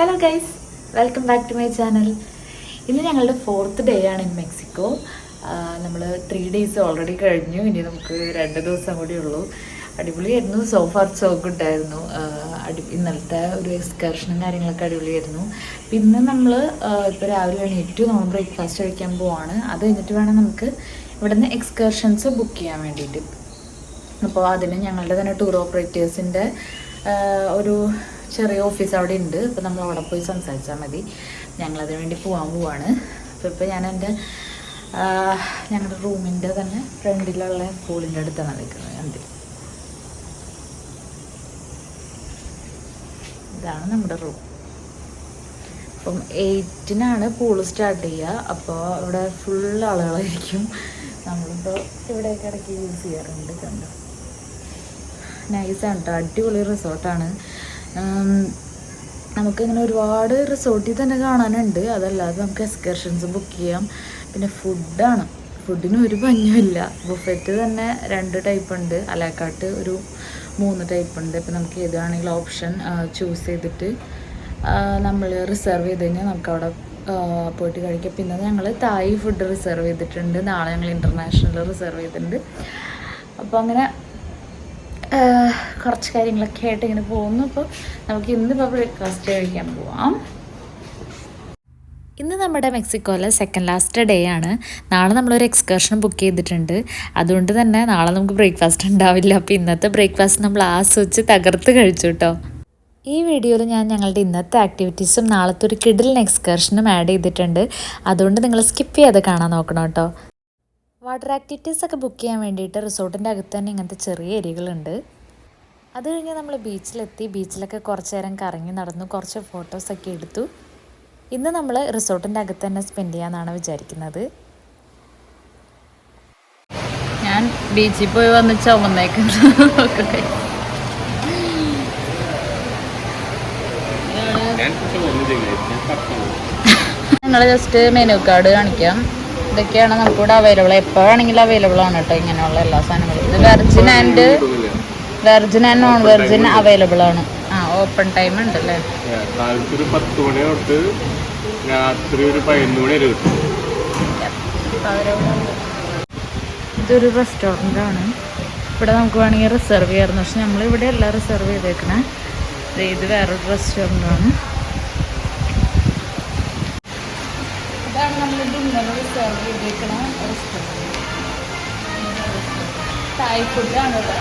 Hello guys, welcome back to my channel. ഇന്ന് ഞങ്ങളുടെ 4th day ആണ് ഇൻ മെക്സിക്കോ. നമ്മൾ 3 days ഓൾറെഡി കഴിഞ്ഞു. ഇനി നമുക്ക് 2 ദിവസം കൂടി ഉള്ളൂ. അടിപൊളിയായിരുന്നു. സോ ഫാർ സോ ഗുഡ് ആയിരുന്നു. ഇന്നലത്തെ ഒരു എക്സ്കർഷനും കാര്യങ്ങളൊക്കെ അടിപൊളിയായിരുന്നു. പിന്നെ നമ്മൾ ഇപ്പോൾ രാവിലെ എണീറ്റു നമ്മൾ ബ്രേക്ക്ഫാസ്റ്റ് കഴിക്കാൻ പോവാണ്. അത് കഴിഞ്ഞിട്ട് വേണം നമുക്ക് ഇവിടെ നിന്ന് എക്സ്കർഷൻസ് ബുക്ക് ചെയ്യാൻ വേണ്ടിയിട്ട്. അപ്പോൾ അതിന് ഞങ്ങളുടെ തന്നെ ടൂർ ഓപ്പറേറ്റേഴ്സിൻ്റെ ഒരു ചെറിയ ഓഫീസ് അവിടെ ഉണ്ട്. അപ്പോൾ നമ്മൾ അവിടെ പോയി സംസാരിച്ചാൽ മതി. ഞങ്ങളതിന് വേണ്ടി പോവാണ്. അപ്പോൾ ഞാൻ എൻ്റെ ഞങ്ങളുടെ റൂമിൻ്റെ തന്നെ ഫ്രണ്ടിലുള്ള പൂളിൻ്റെ അടുത്താണ് നിൽക്കുന്നത്. എന്ത് ഇതാണ് നമ്മുടെ റൂം. അപ്പം 8-നാണ് പൂള് സ്റ്റാർട്ട് ചെയ്യുക. അപ്പോൾ ഇവിടെ ഫുൾ ആളുകളായിരിക്കും. നമ്മളിപ്പോൾ ഇവിടെയൊക്കെ ഇടയ്ക്ക് യൂസ് ചെയ്യാറുണ്ട്. കണ്ടോ, നൈസാണ് കേട്ടോ, അടിപൊളി റിസോർട്ടാണ്. നമുക്കിങ്ങനെ ഒരുപാട് റിസോർട്ടിൽ തന്നെ കാണാനുണ്ട്. അതല്ലാതെ നമുക്ക് എക്സ്കർഷൻസ് ബുക്ക് ചെയ്യാം. പിന്നെ ഫുഡിന് ഒരു പഞ്ഞുമില്ല. ബുഫറ്റ് തന്നെ 2 ടൈപ്പ് ഉണ്ട്, അലാക്കാട്ട് ഒരു 3 ടൈപ്പ് ഉണ്ട്. ഇപ്പം നമുക്ക് ഏതാണെങ്കിലും ഓപ്ഷൻ ചൂസ് ചെയ്തിട്ട് നമ്മൾ റിസർവ് ചെയ്ത് കഴിഞ്ഞാൽ നമുക്കവിടെ പോയിട്ട് കഴിക്കാം. പിന്നെ ഞങ്ങൾ തായ് ഫുഡ് റിസർവ് ചെയ്തിട്ടുണ്ട്. നാളെ ഞങ്ങൾ ഇൻ്റർനാഷണൽ റിസർവ് ചെയ്തിട്ടുണ്ട്. അപ്പോൾ അങ്ങനെ കുറച്ച് കാര്യങ്ങളൊക്കെ ആയിട്ട് ഇങ്ങനെ പോകുന്നു. അപ്പോൾ നമുക്ക് ഇന്നിപ്പോൾ ബ്രേക്ക്ഫാസ്റ്റ് കഴിക്കാൻ പോവാം. ഇന്ന് നമ്മുടെ മെക്സിക്കോയിലെ 2nd ലാസ്റ്റ് ഡേ ആണ്. നാളെ നമ്മളൊരു എക്സ്കർഷൻ ബുക്ക് ചെയ്തിട്ടുണ്ട്. അതുകൊണ്ട് തന്നെ നാളെ നമുക്ക് ബ്രേക്ക്ഫാസ്റ്റ് ഉണ്ടാവില്ല. അപ്പോൾ ഇന്നത്തെ ബ്രേക്ക്ഫാസ്റ്റ് നമ്മൾ ആസ്വദിച്ച് തകർത്ത് കഴിച്ചു കേട്ടോ. ഈ വീഡിയോയിൽ ഞാൻ ഞങ്ങളുടെ ഇന്നത്തെ ആക്ടിവിറ്റീസും നാളത്തെ ഒരു കിഡിലിന് എക്സ്കർഷനും ആഡ് ചെയ്തിട്ടുണ്ട്. അതുകൊണ്ട് നിങ്ങൾ സ്കിപ്പ് ചെയ്യാതെ കാണാൻ നോക്കണം കേട്ടോ. വാട്ടർ ആക്ടിവിറ്റീസൊക്കെ ബുക്ക് ചെയ്യാൻ വേണ്ടിയിട്ട് റിസോർട്ടിൻ്റെ അകത്ത് തന്നെ ഇങ്ങനത്തെ ചെറിയ ഏരിയകളുണ്ട്. അത് കഴിഞ്ഞ് നമ്മൾ ബീച്ചിലെത്തി. ബീച്ചിലൊക്കെ കുറച്ച് നേരം കറങ്ങി നടന്നു, കുറച്ച് ഫോട്ടോസൊക്കെ എടുത്തു. ഇന്ന് നമ്മൾ റിസോർട്ടിൻ്റെ അകത്ത് തന്നെ സ്പെൻഡ് ചെയ്യാമെന്നാണ് വിചാരിക്കുന്നത്. ഞാൻ ബീച്ചിൽ പോയി വന്ന് ചുമന്നേക്കുന്നത് ഞങ്ങൾ ജസ്റ്റ് മെനു കാർഡ് കാണിക്കാം. ഇതൊക്കെയാണ് നമുക്കിവിടെ അവൈലബിൾ. എപ്പോഴാണെങ്കിലും അവൈലബിൾ ആണ് കേട്ടോ ഇങ്ങനെയുള്ള എല്ലാ സാധനങ്ങളും. ഇത് virgin and non virgin available ആണ്. ഓപ്പൺ ടൈം ഉണ്ട് അല്ലേ? ഒരു 10 മണി തൊട്ട് രാത്രി ഒരു 11 മണി വരെ കിട്ടും. ഇതൊരു റെസ്റ്റോറൻ്റ് ആണ്. ഇവിടെ നമുക്ക് വേണമെങ്കിൽ റിസർവ് ചെയ്യാറുണ്ട്. പക്ഷെ നമ്മളിവിടെ എല്ലാം റിസർവ് ചെയ്തേക്കണേ. ഇത് വേറൊരു റെസ്റ്റോറൻ്റ് ആണ്. ഇതാണ് നമ്മൾ ഡിന്നർ റിസർവ് ചെയ്തേക്കണ റെസ്റ്റോറൻറ്റ്. തായ് ഫുഡാണ് ഇവിടെ.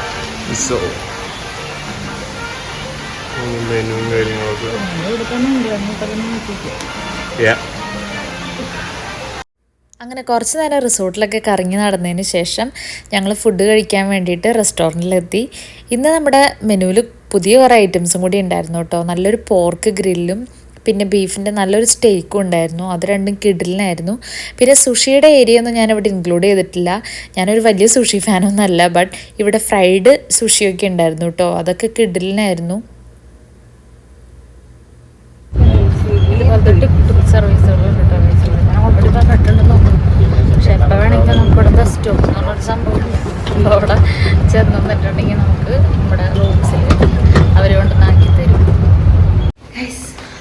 ഇവിടെ തന്നെ ഉണ്ട്. അങ്ങനെ കുറച്ച് നേരം റിസോർട്ടിലൊക്കെ കറങ്ങി നടന്നതിന് ശേഷം ഞങ്ങൾ ഫുഡ് കഴിക്കാൻ വേണ്ടിയിട്ട് റെസ്റ്റോറൻറ്റിലെത്തി. ഇന്ന് നമ്മുടെ മെനുവിൽ പുതിയ കുറേ ഐറ്റംസും കൂടി ഉണ്ടായിരുന്നു കേട്ടോ. നല്ലൊരു പോർക്ക് ഗ്രില്ലും പിന്നെ ബീഫിൻ്റെ നല്ലൊരു സ്റ്റേക്കും ഉണ്ടായിരുന്നു. അത് രണ്ടും കിഡിലിനായിരുന്നു. പിന്നെ സുഷിയുടെ ഏരിയ ഒന്നും ഞാനിവിടെ ഇൻക്ലൂഡ് ചെയ്തിട്ടില്ല. ഞാനൊരു വലിയ സുഷി ഫാനൊന്നും അല്ല. ബട്ട് ഇവിടെ ഫ്രൈഡ് സുഷിയൊക്കെ ഉണ്ടായിരുന്നു കേട്ടോ. അതൊക്കെ കിഡിലിനായിരുന്നു. സർവീസുകളുണ്ട് കേട്ടോ. ഞാൻ ഓൾറെഡി പറഞ്ഞിട്ടുണ്ടെന്ന് നോക്കും. പക്ഷെ എപ്പോൾ വേണമെങ്കിൽ നമുക്ക് ഇവിടെ ബെസ്റ്റ് ഓഫ് എന്നുള്ളൊരു സംഭവം. അപ്പോൾ അവിടെ ചെന്ന് നിന്നിട്ടുണ്ടെങ്കിൽ നമുക്ക് നമ്മുടെ റൂംസിൽ അവർ കൊണ്ടുവന്നാക്കി തരും.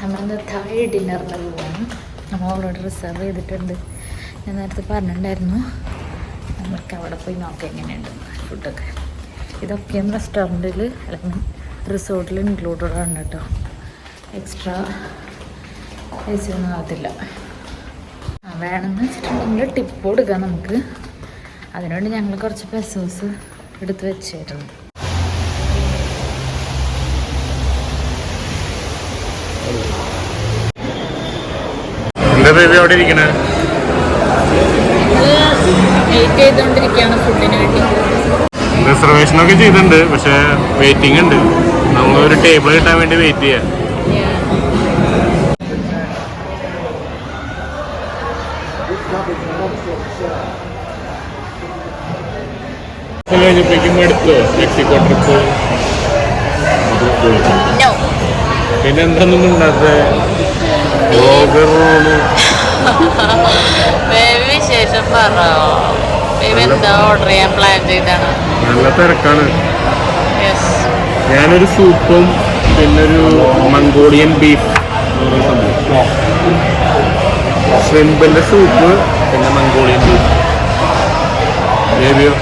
നമ്മളിന്ന് താഴെ ഡിന്നറിന് പോവാണ്. നമ്മൾ ഓൾറെഡി റിസർവ് ചെയ്തിട്ടുണ്ട്. ഞാൻ നേരത്തെ പറഞ്ഞിട്ടുണ്ടായിരുന്നു. നമുക്ക് അവിടെ പോയി നോക്കാം എങ്ങനെയുണ്ട് ഫുഡൊക്കെ. ഇതൊക്കെയും റെസ്റ്റോറൻറ്റിൽ അല്ലെങ്കിൽ റിസോർട്ടിൽ ഇൻക്ലൂഡഡ് ആണ് കേട്ടോ. എക്സ്ട്രാ പൈസയൊന്നും ആകത്തില്ല. വേണമെന്ന് വെച്ചിട്ടുണ്ടെങ്കിൽ ടിപ്പ് കൊടുക്കാം നമുക്ക്. അതിനുവേണ്ടി ഞങ്ങൾ കുറച്ച് പെസോസ് എടുത്ത് വെച്ചായിരുന്നു. ചെയ്തോണ്ടിരിക്കുകയാണ് ഫുഡിന് വേണ്ടി. റിസർവേഷനൊക്കെ ചെയ്തിട്ടുണ്ട്, പക്ഷെ വെയിറ്റിംഗ് ഉണ്ട്. നമ്മളൊരു ടേബിൾ കിട്ടാൻ വേണ്ടി വെയിറ്റ് ചെയ്യാം. കഴിഞ്ഞപ്പോഴേക്കും എടുത്തോ മെക്സിക്കോ ട്രിപ്പ്? പിന്നെ എന്താണെന്നും ഉണ്ടാകാത്ത വിശേഷം ഓർഡർ ചെയ്യാൻ പ്ലാൻ ചെയ്താണ്. നല്ല തിരക്കാണ്. ഞാനൊരു സൂപ്പും പിന്നെ ഒരു മംഗോളിയൻ ബീഫ് ഷ്രിമ്പിൻ്റെ സൂപ്പ് പിന്നെ മംഗോളിയൻ ബീഫ്. ബേബിയോ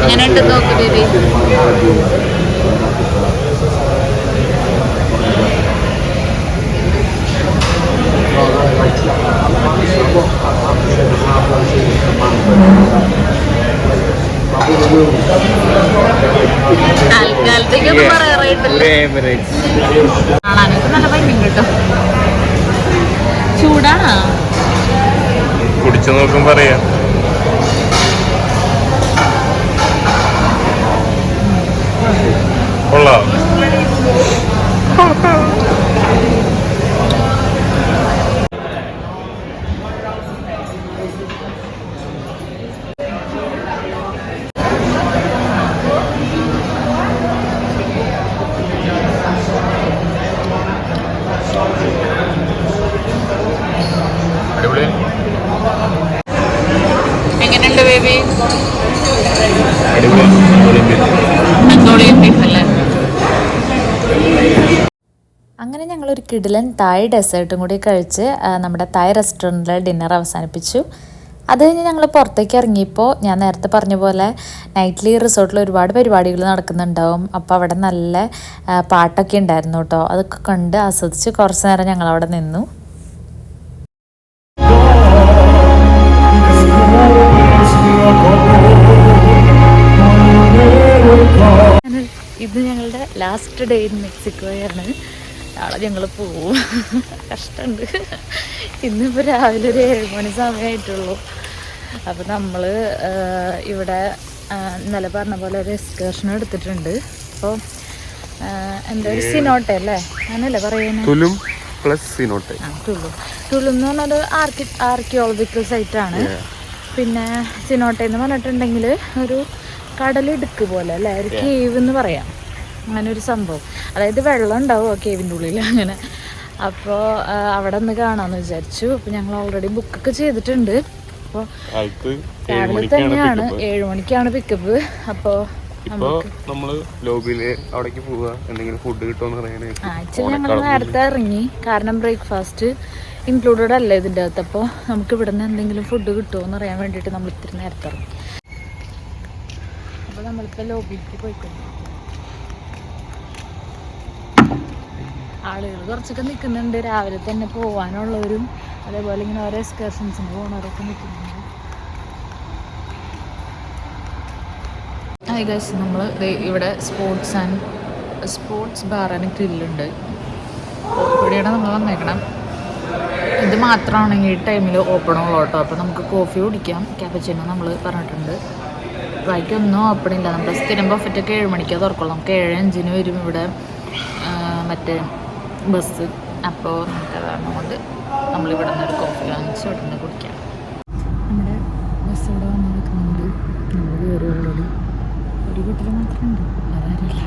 എങ്ങനെയുണ്ട് നോക്ക് ബേബി. തൽക്കാലത്തേക്കൊന്നും പറയാറായിട്ടില്ല. കാണാനൊക്കെ നല്ല ഭംഗി കേട്ടോ. ചൂടാണോ? കുടിച്ചു നോക്കും പറയാം. കൊള്ളാം. അടിപൊളി. എങ്ങനെയുണ്ട് ബേബി? അടിപൊളി. മംഗോളിയൻ ബീഫ് അല്ലേ? അങ്ങനെ ഞങ്ങളൊരു കിടിലൻ തായ് ഡെസേർട്ടും കൂടി കഴിച്ച് നമ്മുടെ തായ് റെസ്റ്റോറൻറ്റിലെ ഡിന്നർ അവസാനിപ്പിച്ചു. അത് കഴിഞ്ഞ് ഞങ്ങൾ പുറത്തേക്ക് ഇറങ്ങിയപ്പോൾ ഞാൻ നേരത്തെ പറഞ്ഞ പോലെ നൈറ്റ്ലി റിസോർട്ടിൽ ഒരുപാട് പരിപാടികൾ നടക്കുന്നുണ്ടാവും. അപ്പോൾ അവിടെ നല്ല പാട്ടൊക്കെ ഉണ്ടായിരുന്നു കേട്ടോ. അതൊക്കെ കണ്ട് ആസ്വദിച്ച് കുറച്ച് നേരം ഞങ്ങളവിടെ നിന്നു. ഇത് ഞങ്ങളുടെ ലാസ്റ്റ് ഡേ ഇൻ മെക്സിക്കോയാണ്. നാളെ ഞങ്ങൾ പോവും. കഷ്ടമുണ്ട്. ഇന്നിപ്പോൾ രാവിലെ ഒരു 7 മണി സമയമായിട്ടുള്ളൂ. അപ്പോൾ നമ്മൾ ഇവിടെ ഇന്നലെ പറഞ്ഞ പോലെ ഒരു എക്സ്കർഷൻ എടുത്തിട്ടുണ്ട്. അപ്പോൾ എന്താ ഒരു സിനോട്ടെ അല്ലേ, അങ്ങനല്ലേ പറയുന്നത്? തുലും പ്ലസ് സിനോട്ടെ. തുലു എന്ന് പറഞ്ഞൊരു ആർക്കിയോളജിക്കൽ സൈറ്റാണ്. പിന്നെ സിനോട്ടെ എന്ന് പറഞ്ഞിട്ടുണ്ടെങ്കിൽ ഒരു കടലിടുക്ക് പോലെ അല്ലേ, ഒരു കേവ് എന്ന് പറയാം. അങ്ങനെ ഒരു സംഭവം, അതായത് വെള്ളം ഉണ്ടാവും ആ കേവിൻ്റെ ഉള്ളിൽ അങ്ങനെ. അപ്പോൾ അവിടെ ഒന്ന് കാണാമെന്ന് വിചാരിച്ചു. അപ്പോൾ ഞങ്ങൾ ഓൾറെഡി ബുക്കൊക്കെ ചെയ്തിട്ടുണ്ട്. അപ്പോൾ രാവിലെ തന്നെയാണ് 7 മണിക്കാണ് പിക്കപ്പ്. അപ്പോൾ ആക്ച്വലി ഞങ്ങൾ നേരത്തെ ഇറങ്ങി, കാരണം ബ്രേക്ക്ഫാസ്റ്റ് ഇൻക്ലൂഡഡ് അല്ല ഇതിൻ്റെ അകത്ത്. അപ്പോൾ നമുക്ക് ഇവിടെ നിന്ന് എന്തെങ്കിലും ഫുഡ് കിട്ടുമോ എന്ന് അറിയാൻ വേണ്ടിയിട്ട് നമ്മൾ ഇത്തിരി നേരത്തെ ഇറങ്ങി. അപ്പോൾ നമ്മളിപ്പോൾ ലോബിക്ക് പോയിക്കൊണ്ടിരിക്കും. ആളുകൾ കുറച്ചൊക്കെ നിൽക്കുന്നുണ്ട്. രാവിലെ തന്നെ പോകാനുള്ളവരും അതേപോലെ ഇങ്ങനെ ഓരോ എക്സ്കർഷൻസിന് പോകുന്നവരൊക്കെ നിൽക്കുന്നുണ്ട്. നമ്മൾ ഇവിടെ സ്പോർട്സ് ബാർ ആൻഡ് ഗ്രില്ലുണ്ട്. ഇവിടെയാണ് നമ്മൾ വന്നേക്കണം. ഇത് മാത്രമാണെങ്കിൽ ഈ ടൈമിൽ ഓപ്പൺ ഉള്ളൂ കേട്ടോ. അപ്പോൾ നമുക്ക് കോഫി കുടിക്കാം, ക്യാപ്പച്ചിനോ നമ്മൾ പറഞ്ഞിട്ടുണ്ട്. ബാക്കിയൊന്നും ഓപ്പൺ ഇല്ല. നമ്മുടെ സ്ഥിരം ബഫറ്റൊക്കെ 7 മണിക്കാണ് തുറക്കുള്ളൂ. നമുക്ക് 7:05 വരും ഇവിടെ മറ്റേ ബസ്. അപ്പോൾ നമുക്ക് കാരണം കൊണ്ട് നമ്മളിവിടെ നിന്നൊരു കോഫി വാങ്ങിച്ച് ഇവിടെ നിന്ന് കുടിക്കാം. നമ്മുടെ ബസ് ഇവിടെ വന്ന് നിൽക്കുന്നുണ്ട്. നമ്മൾ കയറി ഓൾറെഡി. ഒരു വീട്ടിൽ മാത്രമുണ്ട്, വേറെ ആരുമില്ല.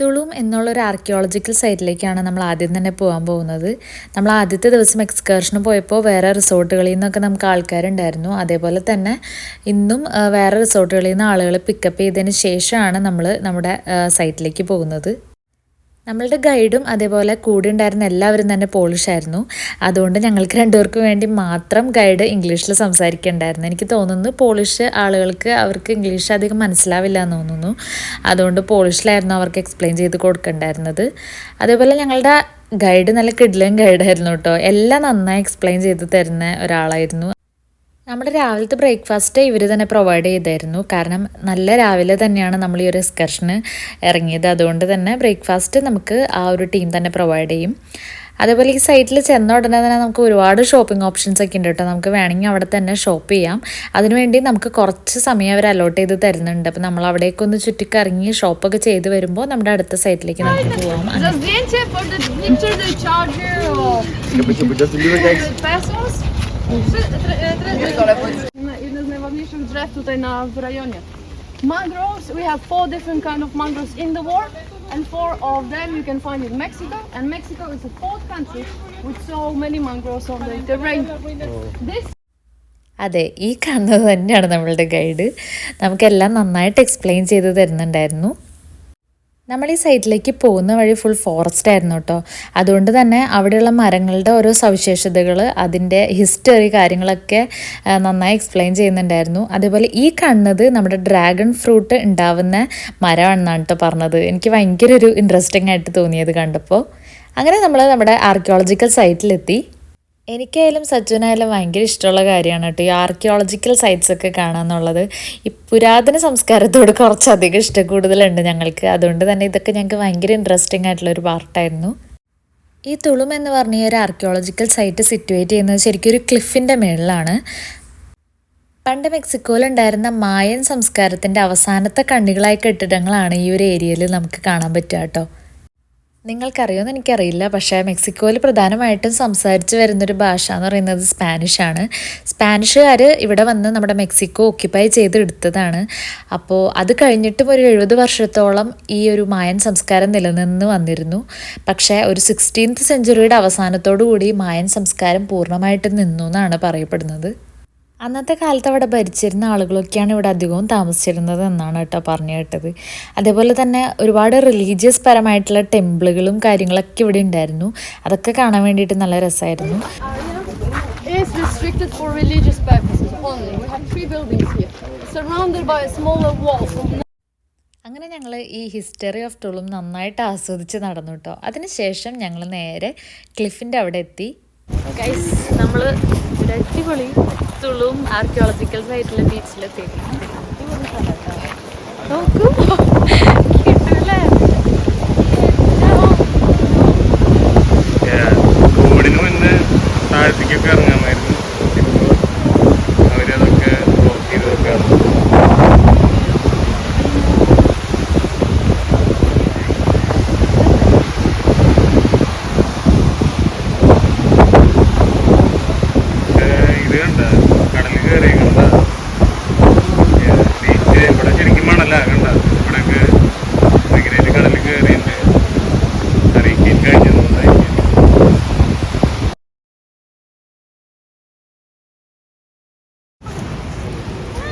തുളും എന്നുള്ളൊരു ആർക്കിയോളജിക്കൽ സൈറ്റിലേക്കാണ് നമ്മൾ ആദ്യം തന്നെ പോകാൻ പോകുന്നത്. നമ്മൾ ആദ്യത്തെ ദിവസം എക്സ്കർഷന് പോയപ്പോൾ വേറെ റിസോർട്ടുകളിൽ നിന്നൊക്കെ നമുക്ക് ആൾക്കാരുണ്ടായിരുന്നു. അതേപോലെ തന്നെ ഇന്നും വേറെ റിസോർട്ടുകളിൽ നിന്ന് ആളുകൾ പിക്കപ്പ് ചെയ്തതിന് ശേഷമാണ് നമ്മൾ നമ്മുടെ സൈറ്റിലേക്ക് പോകുന്നത്. നമ്മളുടെ ഗൈഡും അതേപോലെ കൂടെ ഉണ്ടായിരുന്ന എല്ലാവരും തന്നെ പോളിഷായിരുന്നു. അതുകൊണ്ട് ഞങ്ങൾക്ക് 2 പേർക്ക് വേണ്ടി മാത്രം ഗൈഡ് ഇംഗ്ലീഷിൽ സംസാരിക്കേണ്ടായിരുന്നു. എനിക്ക് തോന്നുന്നു പോളിഷ് ആളുകൾക്ക് അവർക്ക് ഇംഗ്ലീഷ് അധികം മനസ്സിലാവില്ല എന്ന് തോന്നുന്നു. അതുകൊണ്ട് പോളിഷിലായിരുന്നു അവർക്ക് എക്സ്പ്ലെയിൻ ചെയ്ത് കൊടുക്കേണ്ടായിരുന്നത്. അതേപോലെ ഞങ്ങളുടെ ഗൈഡ് നല്ല കിഡിലൻ ഗൈഡായിരുന്നു കേട്ടോ. എല്ലാം നന്നായി എക്സ്പ്ലെയിൻ ചെയ്ത് തരുന്ന ഒരാളായിരുന്നു. നമ്മുടെ രാവിലത്തെ ബ്രേക്ക്ഫാസ്റ്റ് ഇവർ തന്നെ പ്രൊവൈഡ് ചെയ്തായിരുന്നു. കാരണം നല്ല രാവിലെ തന്നെയാണ് നമ്മൾ ഈ ഒരു എക്സ്കർഷന് ഇറങ്ങിയത്. അതുകൊണ്ട് തന്നെ ബ്രേക്ക്ഫാസ്റ്റ് നമുക്ക് ആ ഒരു ടീം തന്നെ പ്രൊവൈഡ് ചെയ്യും. അതേപോലെ ഈ സൈറ്റിൽ ചെന്ന ഉടനെ തന്നെ നമുക്ക് ഒരുപാട് ഷോപ്പിംഗ് ഓപ്ഷൻസ് ഒക്കെ ഉണ്ട് കേട്ടോ. നമുക്ക് വേണമെങ്കിൽ അവിടെ തന്നെ ഷോപ്പ് ചെയ്യാം. അതിനുവേണ്ടി നമുക്ക് കുറച്ച് സമയം അവർ അലോട്ട് ചെയ്ത് തരുന്നുണ്ട്. അപ്പോൾ നമ്മൾ അവിടേക്കൊന്ന് ചുറ്റിക്കറങ്ങി ഷോപ്പൊക്കെ ചെയ്ത് വരുമ്പോൾ നമ്മുടെ അടുത്ത സൈറ്റിലേക്ക് നമുക്ക് പോകാം. Jedno z najładniejszych drzew tutaj w rejonie. Mangroves, we have 4 different kind of mangroves in the world, and 4 of them you can find in Mexico. And Mexico is the 4th country with so many mangroves on the terrain. This അതെ, ഈ കാണുന്നത് തന്നെയാണ് നമ്മളുടെ guide. നമുക്കെല്ലാം നന്നായിട്ട് explain ചെയ്ത് തരുന്നുണ്ടായിരുന്നു. നമ്മൾ ഈ സൈറ്റിലേക്ക് പോകുന്ന വഴി ഫുൾ ഫോറസ്റ്റ് ആയിരുന്നു കേട്ടോ. അതുകൊണ്ട് തന്നെ അവിടെയുള്ള മരങ്ങളുടെ ഓരോ സവിശേഷതകൾ, അതിൻ്റെ ഹിസ്റ്ററി കാര്യങ്ങളൊക്കെ നന്നായി എക്സ്പ്ലെയിൻ ചെയ്യുന്നുണ്ടായിരുന്നു. അതേപോലെ ഈ കാണുന്നത് നമ്മുടെ ഡ്രാഗൺ ഫ്രൂട്ട് ഉണ്ടാവുന്ന മരമാണെന്നാണ് കേട്ടോ പറഞ്ഞത്. എനിക്ക് ഭയങ്കര ഒരു ഇൻട്രസ്റ്റിംഗ് ആയിട്ട് തോന്നിയത് കണ്ടപ്പോൾ. അങ്ങനെ നമ്മൾ നമ്മുടെ ആർക്കിയോളജിക്കൽ സൈറ്റിലെത്തി. എനിക്കായാലും സച്ചുവിനായാലും ഭയങ്കര ഇഷ്ടമുള്ള കാര്യമാണ് കേട്ടോ ഈ ആർക്കിയോളജിക്കൽ സൈറ്റ്സ് ഒക്കെ കാണാമെന്നുള്ളത്. ഈ പുരാതന സംസ്കാരത്തോട് കുറച്ചധികം ഇഷ്ടം കൂടുതലുണ്ട് ഞങ്ങൾക്ക്. അതുകൊണ്ട് തന്നെ ഇതൊക്കെ ഞങ്ങൾക്ക് ഭയങ്കര ഇൻട്രസ്റ്റിംഗ് ആയിട്ടുള്ളൊരു പാർട്ടായിരുന്നു. ഈ തുളും എന്ന് പറഞ്ഞ ഒരു ആർക്കിയോളജിക്കൽ സൈറ്റ് സിറ്റുവേറ്റ് ചെയ്യുന്നത് ശരിക്കും ഒരു ക്ലിഫിൻ്റെ മുകളിലാണ്. പണ്ട് മെക്സിക്കോയിലുണ്ടായിരുന്ന മായൻ സംസ്കാരത്തിൻ്റെ അവസാനത്തെ കണ്ണികളായ കെട്ടിടങ്ങളാണ് ഈ ഒരു ഏരിയയിൽ നമുക്ക് കാണാൻ പറ്റുക കേട്ടോ. നിങ്ങൾക്കറിയുമെന്ന് എനിക്കറിയില്ല, പക്ഷേ മെക്സിക്കോയിൽ പ്രധാനമായിട്ടും സംസാരിച്ച് വരുന്നൊരു ഭാഷ എന്ന് പറയുന്നത് സ്പാനിഷാണ്. സ്പാനിഷുകാർ ഇവിടെ വന്ന് നമ്മുടെ മെക്സിക്കോ ഓക്യുപ്പൈ ചെയ്തെടുത്തതാണ്. അപ്പോൾ അത് കഴിഞ്ഞിട്ടും ഒരു 70 വർഷത്തോളം ഈ ഒരു മായൻ സംസ്കാരം നിലനിന്ന് വന്നിരുന്നു. പക്ഷേ ഒരു 16th സെഞ്ച്വറിയുടെ അവസാനത്തോടു കൂടി മായൻ സംസ്കാരം പൂർണ്ണമായിട്ടും നിന്നു എന്നാണ് പറയപ്പെടുന്നത്. അന്നത്തെ കാലത്ത് അവിടെ ഭരിച്ചിരുന്ന ആളുകളൊക്കെയാണ് ഇവിടെ അധികവും താമസിച്ചിരുന്നത് എന്നാണ് കേട്ടോ പറഞ്ഞു കേട്ടത്. അതേപോലെ തന്നെ ഒരുപാട് റിലീജിയസ് പരമായിട്ടുള്ള ടെമ്പിളുകളും കാര്യങ്ങളൊക്കെ ഇവിടെ ഉണ്ടായിരുന്നു. അതൊക്കെ കാണാൻ വേണ്ടിയിട്ട് നല്ല രസമായിരുന്നു. is restricted for religious purposes only. We have 3 buildings here, surrounded by a smaller wall. അങ്ങനെ ഞങ്ങൾ ഈ ഹിസ്റ്ററി ഓഫ് തുളും നന്നായിട്ട് ആസ്വദിച്ച് നടന്നു കേട്ടോ. അതിനുശേഷം ഞങ്ങൾ നേരെ ക്ലിഫിൻ്റെ അവിടെ എത്തി. ഗൈസ്, നമ്മൾ ഒരു അടിപൊളി തുളും ആർക്കിയോളജിക്കൽ സൈറ്റിലെ ബീച്ചിലെത്തി. നോക്കൂ, കിട്ടൂലേ? കോവിഡിന് മുന്നേ താഴത്തേക്കൊക്കെ ഇറങ്ങാമായിരുന്നു. ഇപ്പോൾ അവരതൊക്കെ ബ്ലോക്ക് ചെയ്ത് വെക്കാണ്. ഇത് കണ്ട കടൽ കയറിയേക്കണ്ട ബീച്ച് ഇവിടെ ശരിക്കും മണല കണ്ട. ഇവിടെയൊക്കെ ഭയങ്കരമായിട്ട് കടൽ കയറിയുണ്ട്. അറിയിക്കാൻ കഴിഞ്ഞതായിരിക്കും.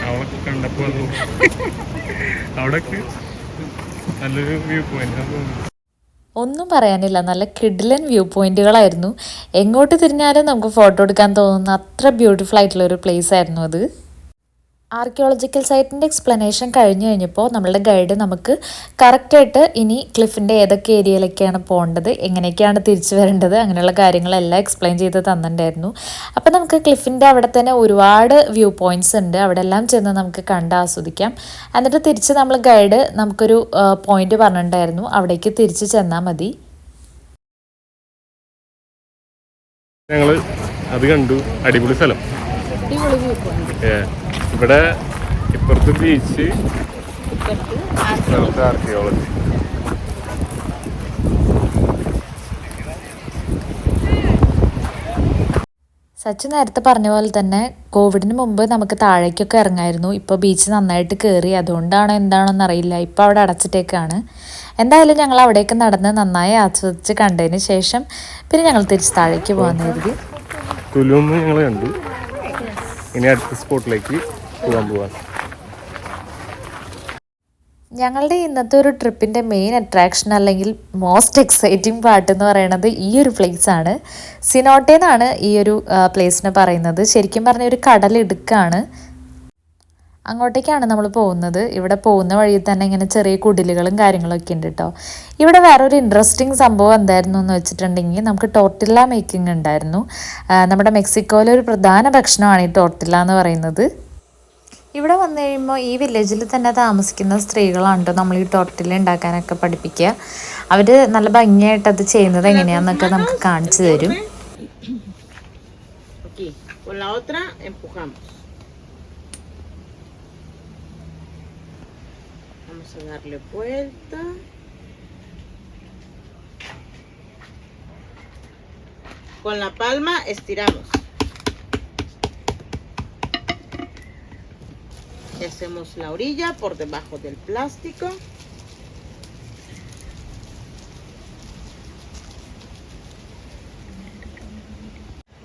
അവളൊക്കെ കണ്ടപ്പോൾ അവിടെയൊക്കെ നല്ലൊരു വ്യൂ പോയിന്റ്. ഒന്നും പറയാനില്ല, നല്ല കിഡിലൻ വ്യൂ പോയിന്റുകളായിരുന്നു. എങ്ങോട്ട് തിരിഞ്ഞാലും നമുക്ക് ഫോട്ടോ എടുക്കാൻ തോന്നുന്ന അത്ര ബ്യൂട്ടിഫുൾ ആയിട്ടുള്ളൊരു പ്ലേസ് ആയിരുന്നു അത്. ആർക്കിയോളജിക്കൽ സൈറ്റിൻ്റെ എക്സ്പ്ലനേഷൻ കഴിഞ്ഞപ്പോൾ നമ്മളുടെ ഗൈഡ് നമുക്ക് കറക്റ്റായിട്ട് ഇനി ക്ലിഫിൻ്റെ ഏതൊക്കെ ഏരിയയിലേക്കാണ് പോകേണ്ടത്, എങ്ങനെയൊക്കെയാണ് തിരിച്ചു വരേണ്ടത്, അങ്ങനെയുള്ള കാര്യങ്ങളെല്ലാം എക്സ്പ്ലെയിൻ ചെയ്ത് തന്നിട്ടുണ്ടായിരുന്നു. അപ്പോൾ നമുക്ക് ക്ലിഫിൻ്റെ അവിടെ തന്നെ ഒരുപാട് വ്യൂ പോയിൻറ്റ്സ് ഉണ്ട്. അവിടെ എല്ലാം ചെന്ന് നമുക്ക് കണ്ട് ആസ്വദിക്കാം. എന്നിട്ട് തിരിച്ച് നമ്മൾ ഗൈഡ് നമുക്കൊരു പോയിന്റ് പറഞ്ഞിട്ടുണ്ടായിരുന്നു, അവിടേക്ക് തിരിച്ച് ചെന്നാൽ മതി. ഞങ്ങൾ അത് കണ്ടു. അടിപൊളി സ്ഥലം. അടിപൊളി വ്യൂ പോയിന്റ്. ഇവിടെ ഇപ്പുറത്ത് ബീച്ച്, ഇപ്പുറത്ത് ആർക്കിയോളജി. സച്ചു നേരത്തെ പറഞ്ഞ പോലെ തന്നെ കോവിഡിന് മുമ്പ് നമുക്ക് താഴേക്കൊക്കെ ഇറങ്ങായിരുന്നു. ഇപ്പോൾ ബീച്ച് നന്നായിട്ട് കയറി, അതുകൊണ്ടാണോ എന്താണോന്ന് അറിയില്ല, ഇപ്പോൾ അവിടെ അടച്ചിട്ടേക്കാണ്. എന്തായാലും ഞങ്ങൾ അവിടേക്ക് നടന്ന് നന്നായി ആസ്വദിച്ച് കണ്ടതിന് ശേഷം പിന്നെ ഞങ്ങൾ തിരിച്ച് താഴേക്ക് പോകാൻ കരുതി. തുലും ഞങ്ങൾ കണ്ടു. ഇനി അടുത്ത സ്പോട്ടിലേക്ക് പോകാൻ പോവാം. ഞങ്ങളുടെ ഇന്നത്തെ ഒരു ട്രിപ്പിൻ്റെ മെയിൻ അട്രാക്ഷൻ അല്ലെങ്കിൽ മോസ്റ്റ് എക്സൈറ്റിംഗ് പാർട്ട് എന്ന് പറയുന്നത് ഈ ഒരു പ്ലേസാണ്. സിനോട്ടെ എന്നാണ് ഈ ഒരു പ്ലേസിന് പറയുന്നത്. ശരിക്കും പറഞ്ഞ ഒരു കടലിടുക്കാണ്. അങ്ങോട്ടേക്കാണ് നമ്മൾ പോകുന്നത്. ഇവിടെ പോകുന്ന വഴിയിൽ തന്നെ ഇങ്ങനെ ചെറിയ കുടിലുകളും കാര്യങ്ങളൊക്കെ ഉണ്ട് കേട്ടോ. ഇവിടെ വേറൊരു ഇൻട്രസ്റ്റിംഗ് സംഭവം എന്തായിരുന്നു എന്ന് വെച്ചിട്ടുണ്ടെങ്കിൽ നമുക്ക് ടോർട്ടില്ല മേക്കിംഗ് ഉണ്ടായിരുന്നു. നമ്മുടെ മെക്സിക്കോയിലെ ഒരു പ്രധാന ഭക്ഷണമാണ് ഈ ടോർട്ടില്ല എന്ന് പറയുന്നത്. ഇവിടെ വന്നു കഴിയുമ്പോൾ ഈ വില്ലേജിൽ തന്നെ താമസിക്കുന്ന സ്ത്രീകളാണ് കേട്ടോ നമ്മൾ ഈ ടോർട്ടില്ല ഉണ്ടാക്കാനൊക്കെ പഠിപ്പിക്കുക. അവർ നല്ല ഭംഗിയായിട്ട് അത് ചെയ്യുന്നത് എങ്ങനെയാണെന്നൊക്കെ നമുക്ക് കാണിച്ചു തരും. Vamos a darle vuelta. Con la palma estiramos. Y hacemos la orilla por debajo del plástico.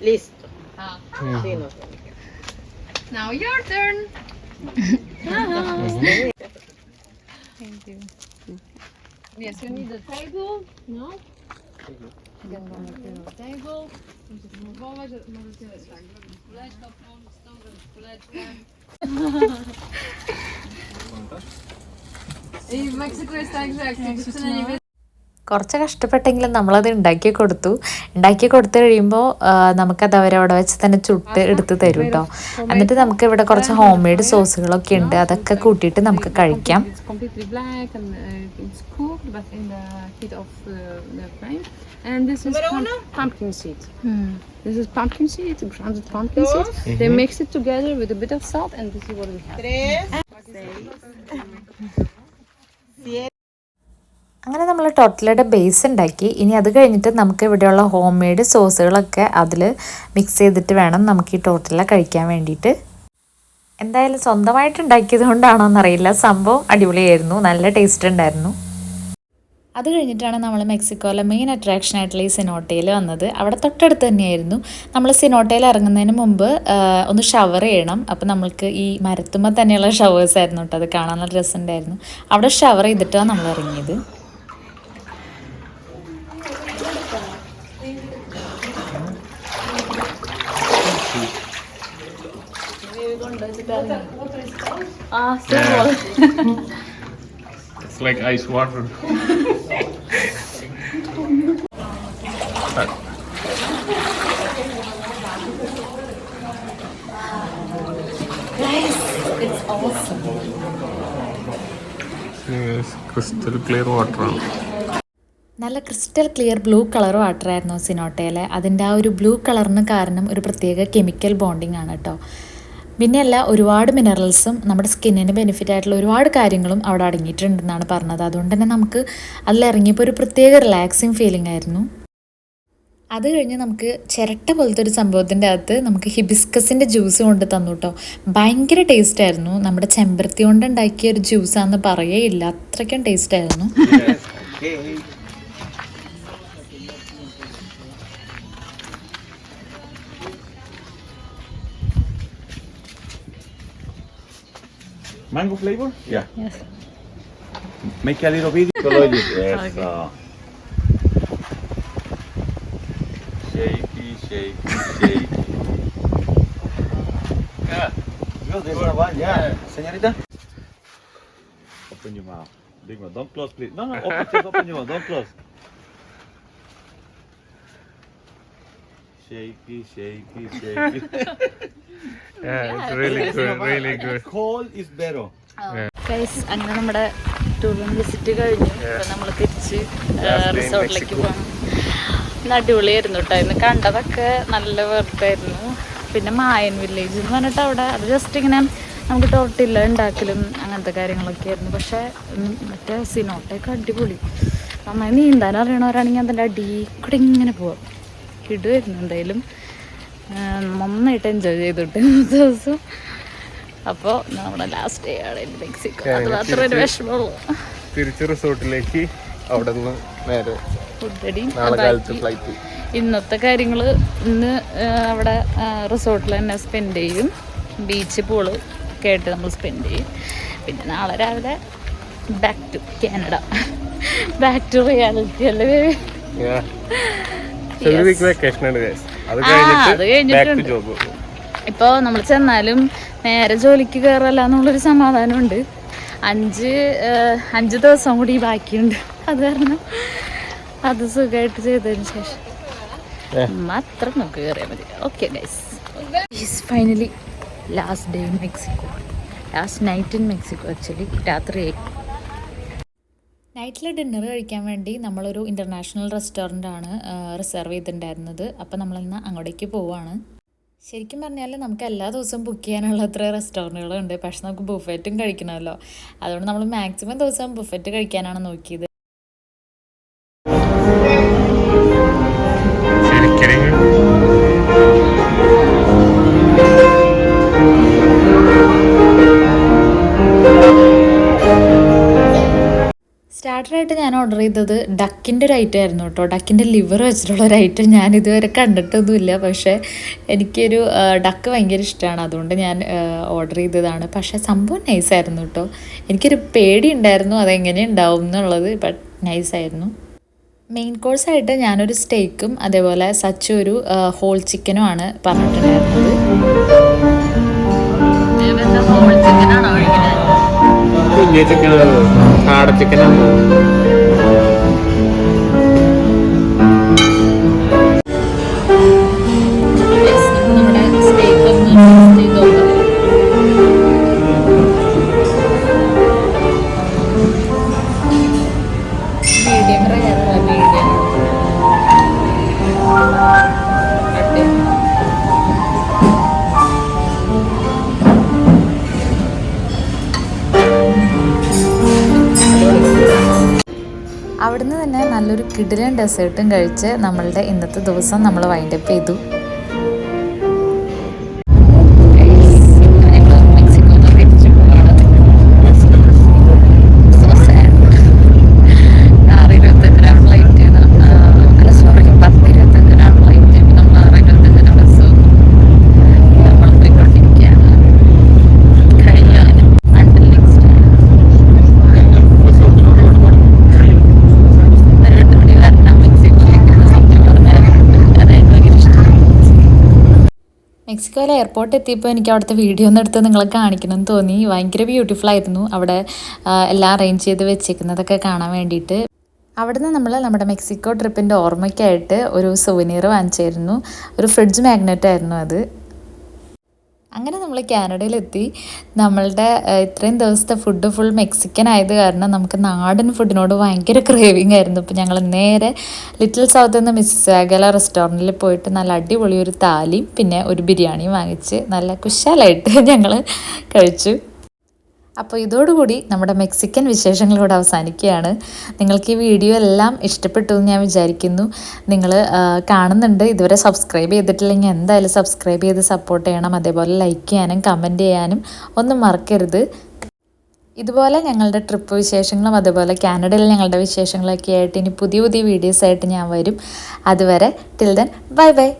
Listo. Sí, nos vemos. Now your turn. Thank you. Yes, you need a table. No? You can go to the table. Musisz zmowować, możecie tak zrobić kuleczkę, tą zrobić kuleczkę. I w Meksyku jest tak, że jak dziewczyna nie wie, കുറച്ച് കഷ്ടപ്പെട്ടെങ്കിലും നമ്മളത് ഉണ്ടാക്കി കൊടുത്തു കഴിയുമ്പോൾ നമുക്കത് അവരവിടെ വെച്ച് തന്നെ ചുട്ട് എടുത്ത് തരും കേട്ടോ. എന്നിട്ട് നമുക്ക് ഇവിടെ കുറച്ച് ഹോം മെയ്ഡ് സോസുകളൊക്കെ ഉണ്ട്, അതൊക്കെ കൂട്ടിയിട്ട് നമുക്ക് കഴിക്കാം. it's completely black and it's cooked but in the heat of the flame. And this is pumpkin seed. This is pumpkin seed, grounded pumpkin seed. They mix it together with a bit of salt and this is what we have. 3, 6, 7. അങ്ങനെ നമ്മൾ ടോട്ടലയുടെ base ഉണ്ടാക്കി. ഇനി അത് കഴിഞ്ഞിട്ട് നമുക്ക് ഇവിടെയുള്ള home made സോസുകളൊക്കെ അതിൽ mix ചെയ്തിട്ട് വേണം നമുക്ക് ഈ ടോട്ടല കഴിക്കാൻ വേണ്ടിയിട്ട്. എന്തായാലും സ്വന്തമായിട്ട് ഉണ്ടാക്കിയത് കൊണ്ടാണോ എന്നറിയില്ല, സംഭവം അടിപൊളിയായിരുന്നു, നല്ല ടേസ്റ്റ് ഉണ്ടായിരുന്നു. അത് കഴിഞ്ഞിട്ടാണ് നമ്മൾ മെക്സിക്കോയിലെ മെയിൻ അട്രാക്ഷൻ ആയിട്ടുള്ള ഈ സിനോട്ടയിൽ വന്നത്. അവിടെ തൊട്ടടുത്ത് തന്നെയായിരുന്നു. നമ്മൾ സിനോട്ടയിൽ ഇറങ്ങുന്നതിന് മുമ്പ് ഒന്ന് ഷവർ ചെയ്യണം. അപ്പോൾ നമ്മൾക്ക് ഈ മരത്തുമ്പോൾ തന്നെയുള്ള ഷവേഴ്സ് ആയിരുന്നു കേട്ടോ, അത് കാണാൻ നല്ല രസമുണ്ടായിരുന്നു. അവിടെ ഷവർ ചെയ്തിട്ടാണ് നമ്മൾ ഇറങ്ങിയത്. It's like ice water. It's awesome. Yes, crystal clear water. നല്ല crystal clear blue colour water ആയിരുന്നു സിനോട്ടയിലെ. അതിൻ്റെ ആ ഒരു ബ്ലൂ കളറിന് കാരണം ഒരു പ്രത്യേക കെമിക്കൽ ബോണ്ടിങ് ആണ് കേട്ടോ. പിന്നെയല്ല, ഒരുപാട് മിനറൽസും നമ്മുടെ സ്കിന്നിന് ബെനിഫിറ്റ് ആയിട്ടുള്ള ഒരുപാട് കാര്യങ്ങളും അവിടെ അടങ്ങിയിട്ടുണ്ടെന്നാണ് പറഞ്ഞത്. അതുകൊണ്ട് തന്നെ നമുക്ക് അതിലിറങ്ങിയപ്പോൾ ഒരു പ്രത്യേക റിലാക്സിങ് ഫീലിംഗ് ആയിരുന്നു. അത് കഴിഞ്ഞ് നമുക്ക് ചിരട്ട പോലത്തെ ഒരു സംഭവത്തിൻ്റെ അകത്ത് നമുക്ക് ഹിബിസ്കസിൻ്റെ ജ്യൂസ് കൊണ്ട് തന്നു കേട്ടോ. ഭയങ്കര ടേസ്റ്റ് ആയിരുന്നു. നമ്മുടെ ചെമ്പരത്തി കൊണ്ട് ഉണ്ടാക്കിയ ഒരു ജ്യൂസാണെന്ന് പറയേയില്ല, അത്രയ്ക്കും ടേസ്റ്റ് ആയിരുന്നു. Mango flavor? Yeah. Yes. Make a little video. Yes. Shaky, shaky, shaky. Yeah. Good, there's one. Yeah. Señorita? Open your mouth. Big one. Don't close, please. No, open, just open your mouth. Don't close. Shaky, shaky, shaky. Yeah, it's really good, really good. Cold is better. Guys, അങ്ങനെ നമ്മുടെ tourist visit കഴിഞ്ഞു. ഇപ്പം നമ്മൾ തിരിച്ച് റിസോർട്ടിലേക്ക് പോകണം. ഇന്ന് അടിപൊളിയായിരുന്നു കേട്ടോ. ഇന്ന് കണ്ടതൊക്കെ നല്ല വെറുതായിരുന്നു. പിന്നെ മായൻ വില്ലേജ് എന്ന് പറഞ്ഞിട്ട് അവിടെ അത് ജസ്റ്റ് ഇങ്ങനെ നമുക്ക് ടോട്ടില്ല ഉണ്ടാക്കലും അങ്ങനത്തെ കാര്യങ്ങളൊക്കെ ആയിരുന്നു. പക്ഷേ മറ്റേ സിനോട്ടയൊക്കെ അടിപൊളി. നന്നായി നീന്താൻ അറിയണവരാണെങ്കിൽ അതിൻ്റെ അടിയിൽ കൂടെ ഇങ്ങനെ പോവാം. കിടുമായിരുന്നു. എന്തായാലും നന്നായിട്ട് എൻജോയ് ചെയ്തിട്ട് ദിവസം. അപ്പോൾ നമ്മുടെ ലാസ്റ്റ് ഡേ ആണ് ഇൻ മെക്സിക്കോ. അത് മാത്രമേ ഒരു വിഷമമുള്ളൂ. തിരിച്ച് റിസോർട്ടിലേക്ക് അവിടെ നിന്ന് നേരെ ഫുഡടി ഫ്ലൈറ്റ്. ഇന്നത്തെ കാര്യങ്ങൾ ഇന്ന് അവിടെ റിസോർട്ടിൽ തന്നെ സ്പെൻഡ് ചെയ്യും. ബീച്ച് പൂള് ഒക്കെ ആയിട്ട് നമ്മൾ സ്പെൻഡ് ചെയ്യും. പിന്നെ നാളെ രാവിലെ back to Canada, back to reality അല്ലേ. അത് കഴിഞ്ഞിട്ട് ജോബ്. ഇപ്പോൾ നമ്മൾ ചെന്നാലും നേരെ ജോലിക്ക് കയറല്ല എന്നുള്ളൊരു സമാധാനമുണ്ട്. 5 ദിവസം കൂടി ബാക്കിയുണ്ട്. അത് കാരണം അത് സുഖമായിട്ട് ചെയ്തതിന് ശേഷം മാത്രം നമുക്ക് കയറിയാൽ മതി. Okay guys, finally last day in Mexico, last night in Mexico. Actually രാത്രിയായി. നൈറ്റിൽ ഡിന്നർ കഴിക്കാൻ വേണ്ടി നമ്മളൊരു ഇൻ്റർനാഷണൽ റെസ്റ്റോറൻ്റാണ് റിസർവ് ചെയ്തിട്ടുണ്ടായിരുന്നത്. അപ്പോൾ നമ്മളിന്ന് അങ്ങോട്ടേക്ക് പോവുകയാണ്. ശരിക്കും പറഞ്ഞാൽ നമുക്ക് എല്ലാ ദിവസവും ബുക്ക് ചെയ്യാനുള്ള അത്ര റെസ്റ്റോറൻറ്റുകളുണ്ട്. പക്ഷെ നമുക്ക് ബുഫറ്റും കഴിക്കണമല്ലോ. അതുകൊണ്ട് നമ്മൾ മാക്സിമം ദിവസം ബുഫറ്റ് കഴിക്കാനാണ് നോക്കിയത്. സ്റ്റാർട്ടറായിട്ട് ഞാൻ ഓർഡർ ചെയ്തത് ഡക്കിൻ്റെ ഒരു ഐറ്റം ആയിരുന്നു കേട്ടോ. ഡക്കിൻ്റെ ലിവർ വെച്ചിട്ടുള്ള ഒരു ഐറ്റം ഞാൻ ഇതുവരെ കണ്ടിട്ടൊന്നുമില്ല. പക്ഷേ എനിക്കൊരു ഡക്ക് ഭയങ്കര ഇഷ്ടമാണ്, അതുകൊണ്ട് ഞാൻ ഓർഡർ ചെയ്തതാണ്. പക്ഷേ സംഭവം നൈസായിരുന്നു കേട്ടോ. എനിക്കൊരു പേടി ഉണ്ടായിരുന്നു അതെങ്ങനെ ഉണ്ടാവും എന്നുള്ളത്, ബട്ട് നൈസായിരുന്നു. മെയിൻ കോഴ്സായിട്ട് ഞാനൊരു സ്റ്റേക്കും അതേപോലെ സച്ച് ഒരു ഹോൾ ചിക്കനും ആണ് പറഞ്ഞിട്ടുണ്ടായിരുന്നത്. കുഞ്ഞ ചിക്കൻ, കാട ചിക്കനാണ്. നമ്മുടെ സ്റ്റേക്ക് ഒന്ന് ചെയ്ത് നോക്കാം. മീഡിയം റയറല്ല, മീഡിയം അവിടുന്ന് തന്നെ നല്ലൊരു കിടിലൻ ഡെസേർട്ടും കഴിച്ച് നമ്മളുടെ ഇന്നത്തെ ദിവസം നമ്മൾ വൈൻഡപ്പ് ചെയ്തു. മെക്സിക്കോയിലെ എയർപോർട്ട് എത്തിയപ്പോൾ എനിക്ക് അവിടുത്തെ വീഡിയോ ഒന്ന് എടുത്ത് നിങ്ങളെ കാണിക്കണമെന്ന് തോന്നി. ഭയങ്കര ബ്യൂട്ടിഫുൾ ആയിരുന്നു അവിടെ എല്ലാം അറേഞ്ച് ചെയ്ത് വെച്ചേക്കുന്നതൊക്കെ കാണാൻ വേണ്ടിയിട്ട്. അവിടുന്ന് നമ്മൾ നമ്മുടെ മെക്സിക്കോ ട്രിപ്പിൻ്റെ ഓർമ്മയ്ക്കായിട്ട് ഒരു സുവനീർ വാങ്ങിച്ചായിരുന്നു. ഒരു ഫ്രിഡ്ജ് മാഗ്നറ്റ് ആയിരുന്നു അത്. അങ്ങനെ നമ്മൾ കാനഡയിലെത്തി. നമ്മളുടെ ഇത്രയും ദിവസത്തെ ഫുഡ് ഫുൾ മെക്സിക്കൻ ആയത് കാരണം നമുക്ക് നാടൻ ഫുഡിനോട് ഭയങ്കര ക്രേവിങ് ആയിരുന്നു. അപ്പോൾ ഞങ്ങൾ നേരെ ലിറ്റിൽ സൗത്ത് നിന്ന് മിസിസാഗ റെസ്റ്റോറൻറ്റിൽ പോയിട്ട് നല്ല അടിപൊളി ഒരു താലിയും പിന്നെ ഒരു ബിരിയാണിയും വാങ്ങിച്ച് നല്ല കുശാലായിട്ട് ഞങ്ങൾ കഴിച്ചു. അപ്പോൾ ഇതോടുകൂടി നമ്മുടെ മെക്സിക്കൻ വിശേഷങ്ങളിലൂടെ അവസാനിക്കുകയാണ്. നിങ്ങൾക്ക് ഈ വീഡിയോ എല്ലാം ഇഷ്ടപ്പെട്ടു എന്ന് ഞാൻ വിചാരിക്കുന്നു. നിങ്ങൾ കാണുന്നുണ്ട്, ഇതുവരെ സബ്സ്ക്രൈബ് ചെയ്തിട്ടില്ലെങ്കിൽ എന്തായാലും സബ്സ്ക്രൈബ് ചെയ്ത് സപ്പോർട്ട് ചെയ്യണം. അതേപോലെ ലൈക്ക് ചെയ്യാനും കമൻറ്റ് ചെയ്യാനും ഒന്നും മറക്കരുത്. ഇതുപോലെ ഞങ്ങളുടെ ട്രിപ്പ് വിശേഷങ്ങളും അതേപോലെ കാനഡയിൽ ഞങ്ങളുടെ വിശേഷങ്ങളൊക്കെ ആയിട്ട് ഇനി പുതിയ പുതിയ വീഡിയോസായിട്ട് ഞാൻ വരും. അതുവരെ ടിൽ ദെൻ ബൈ ബൈ.